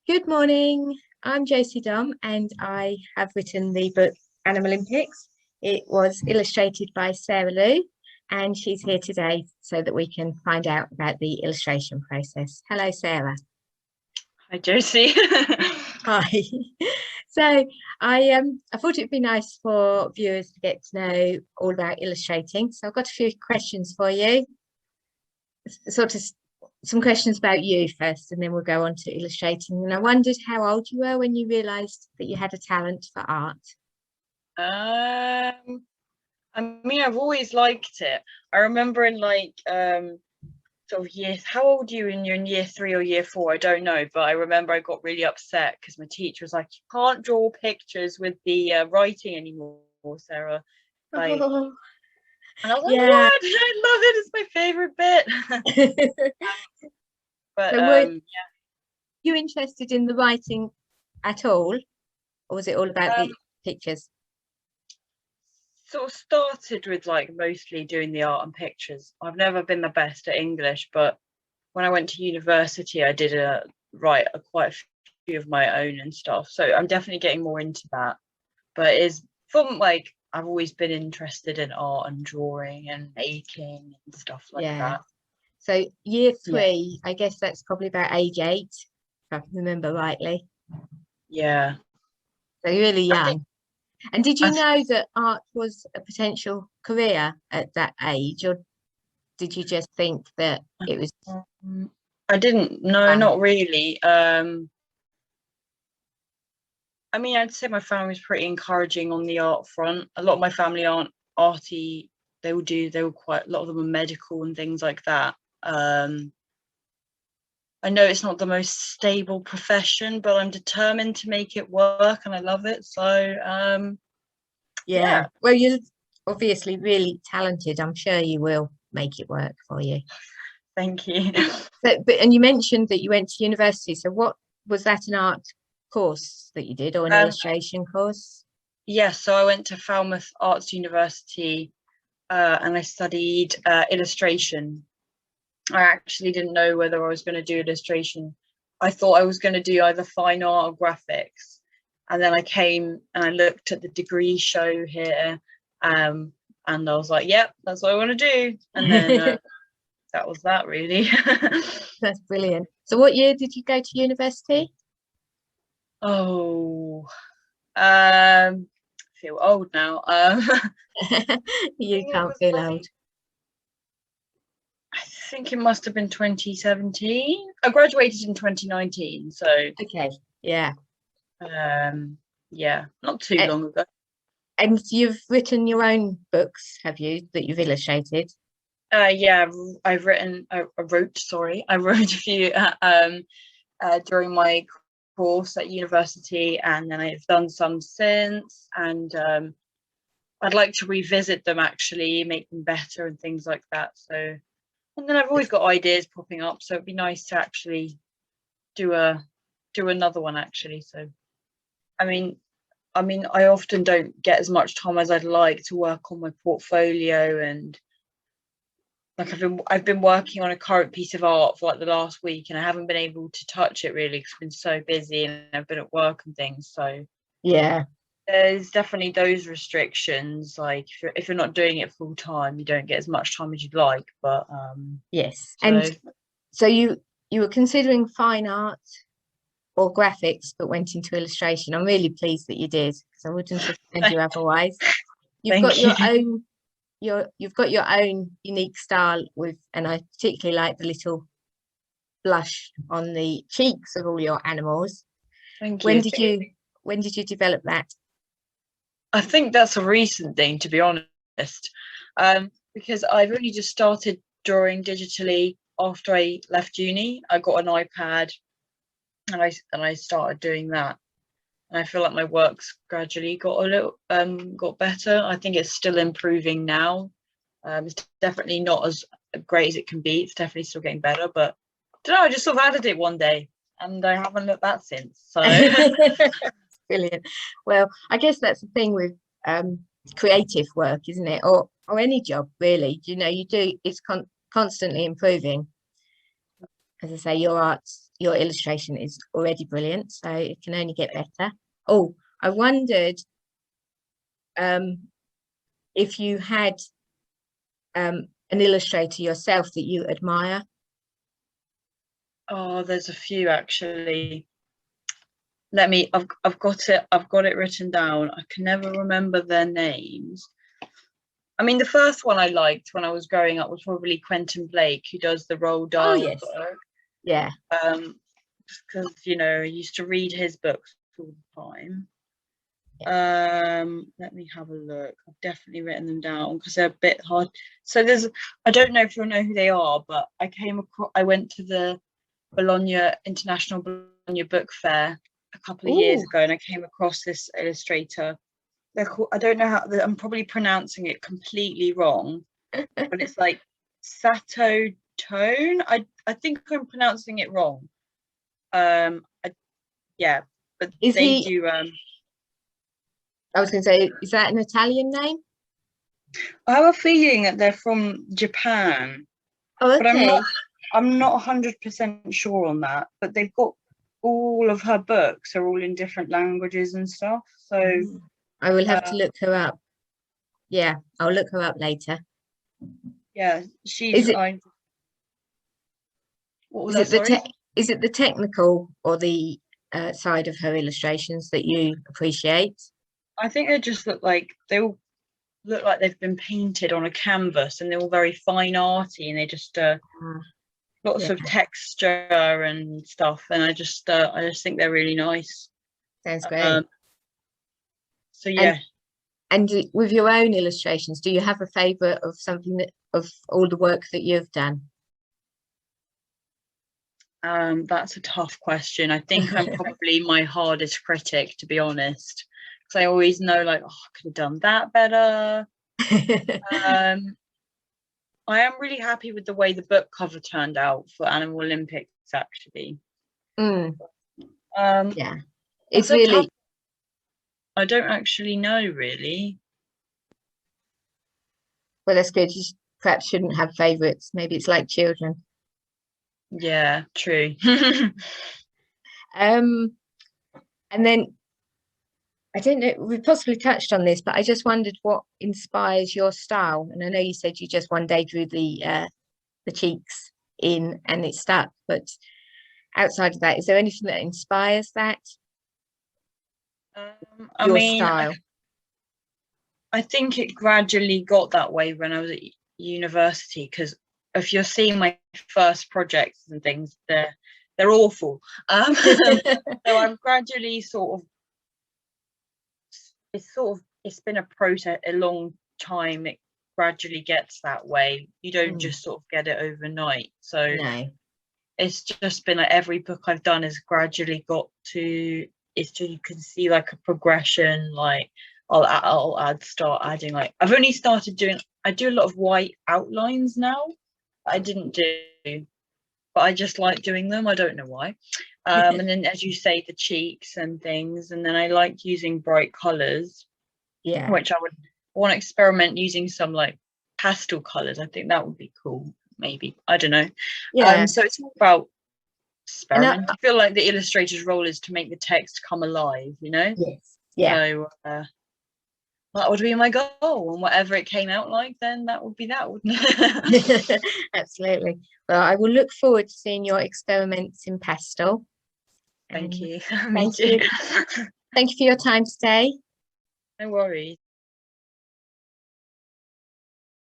Good morning. I'm Josie Dom and I have written the book Animalympics. It was illustrated by Sarah Lou and she's here today so that we can find out about the illustration process. Hello, Sarah. Hi, Josie. Hi. So I thought it'd be nice for viewers to get to know all about illustrating. So I've got a few questions for you. Sort of some questions about you first, and then we'll go on to illustrating. And I wondered how old you were when you realised that you had a talent for art. I've always liked it. I remember in sort of how old are you when you're in year 3 or year 4? I don't know, but I remember I got really upset because my teacher was like, "You can't draw pictures with the writing anymore, Sarah." Like, Oh, and I was like, yeah. "What? I love it. It's my favorite bit." But So were you interested in the writing at all, or was it all about um, the pictures? sort of started with like mostly doing the art and pictures. I've never been the best at English, but when I went to university, I did write quite a few of my own and stuff. So I'm definitely getting more into that. But it's from like I've always been interested in art and drawing and making and stuff like Yeah. that. So year Yeah. 3, I guess that's probably about age 8, if I can remember rightly. Yeah. So you're really I think young. And did I you th- know that art was a potential career at that age, or did you just think that it was I didn't. No, fun? not really. I mean, I'd say my family was pretty encouraging on the art front. A lot of my family aren't arty. They were quite, a lot of them are medical and things like that. I know it's not the most stable profession, but I'm determined to make it work and I love it. So, Yeah. yeah, Well, you're obviously really talented. I'm sure you will make it work for you. thank you. And you mentioned that you went to university. So what was that, an art course that you did, or an Um, illustration course? yeah, so I went to Falmouth Arts University and I studied illustration. I actually didn't know whether I was going to do illustration. I thought I was going to do either fine art or graphics. And then I came and I looked at the degree show here, and I was like, yep, that's what I want to do. And then that was that, really. That's brilliant. So what year did you go to university? Oh, I feel old now. You can't feel old. I think it must have been 2017. I graduated in 2019, so Okay, yeah. yeah, not too A- long ago. And you've written your own books, have you, that you've illustrated? Yeah, I wrote a few during my course at university, and then I've done some since, and I'd like to revisit them actually, make them better and things like that. So, and then I've always got ideas popping up, so it'd be nice to actually do another one actually. So, I mean, I often don't get as much time as I'd like to work on my portfolio, and like I've been working on a current piece of art for like the last week, and I haven't been able to touch it really because I've been so busy and I've been at work and things. So Yeah. there's definitely those restrictions. Like if you're not doing it full time, you don't get as much time as you'd like. But Yes. And so so you were considering fine art or graphics, but went into illustration. I'm really pleased that you did, because I wouldn't have sent you otherwise. You've got thank you. your own you've got your own unique style with, and I particularly like the little blush on the cheeks of all your animals. Thank When you. did you when did you develop that? I think that's a recent thing, to be honest, because I've only just started drawing digitally after I left uni. I got an iPad and I started doing that. And I feel like my work's gradually got a little got better. I think it's still improving now. It's definitely not as great as it can be. It's definitely still getting better, but I don't know. I just sort of added it one day, and I haven't looked back since. So Brilliant. Well, I guess that's the thing with creative work, isn't it? Or any job really. You know, you do, it's constantly improving. as I say, your illustration is already brilliant, so it can only get better. Oh, I wondered if you had an illustrator yourself that you admire. Oh, there's a few actually. I've got it written down. I can never remember their names. I mean, the first one I liked when I was growing up was probably Quentin Blake, who does the Roald Oh Dahl yes, book. yeah. Because I used to read his books all the time. Let me have a look. I've definitely written them down because they're a bit hard. So I don't know if you'll know who they are, but I went to the International Bologna Book Fair a couple of years ago, and I came across this illustrator. I don't know I'm probably pronouncing it completely wrong, but it's like Sato Tone. I think I'm pronouncing it wrong. But they do. I was going to say, is that an Italian name? I have a feeling that they're from Japan. Oh, okay. But I'm not 100% sure on that. But they've got all of her books are all in different languages and stuff. So I will have to look her up. Yeah, I'll look her up later. Yeah, what was that? Sorry? Is it the technical or the side of her illustrations that you appreciate? I think they just look like they've been painted on a canvas, and they're all very fine arty, and they just lots of texture and stuff, and I just think they're really nice. Sounds great. So yeah. And with your own illustrations, do you have a favorite of something of all the work that you've done? That's a tough question. I think I'm probably my hardest critic, to be honest, because I always know, like, oh, I could have done that better. I am really happy with the way the book cover turned out for Animalympics, actually. Yeah, it's really. I don't actually know, really. Well, that's good. You perhaps shouldn't have favorites. Maybe it's like children. Yeah, true. And then I don't know, we possibly touched on this, but I just wondered what inspires your style. And I know you said you just one day drew the cheeks in and it stuck, but outside of that, is there anything that inspires that? Your style? I think it gradually got that way when I was at university, because if you're seeing my first projects and things, they're awful. So I've gradually it's been a process, a long time. It gradually gets that way. You don't just sort of get it overnight. So no. It's just been like every book I've done has gradually got to, you can see like a progression. Like I'll start adding, like I've only started doing, I do a lot of white outlines now. I didn't do, but I just like doing them. I don't know why. And then, as you say, the cheeks and things, and then I like using bright colors. Yeah, which I want to experiment using some like pastel colors. I think that would be cool. Maybe, I don't know. Yeah. So it's all about experiment. I feel like the illustrator's role is to make the text come alive, Yes. Yeah. So that would be my goal, and whatever it came out like, then that would be that, wouldn't it? Absolutely. Well, I will look forward to seeing your experiments in pastel. Thank you. Thank you. Thank you for your time today. No worries.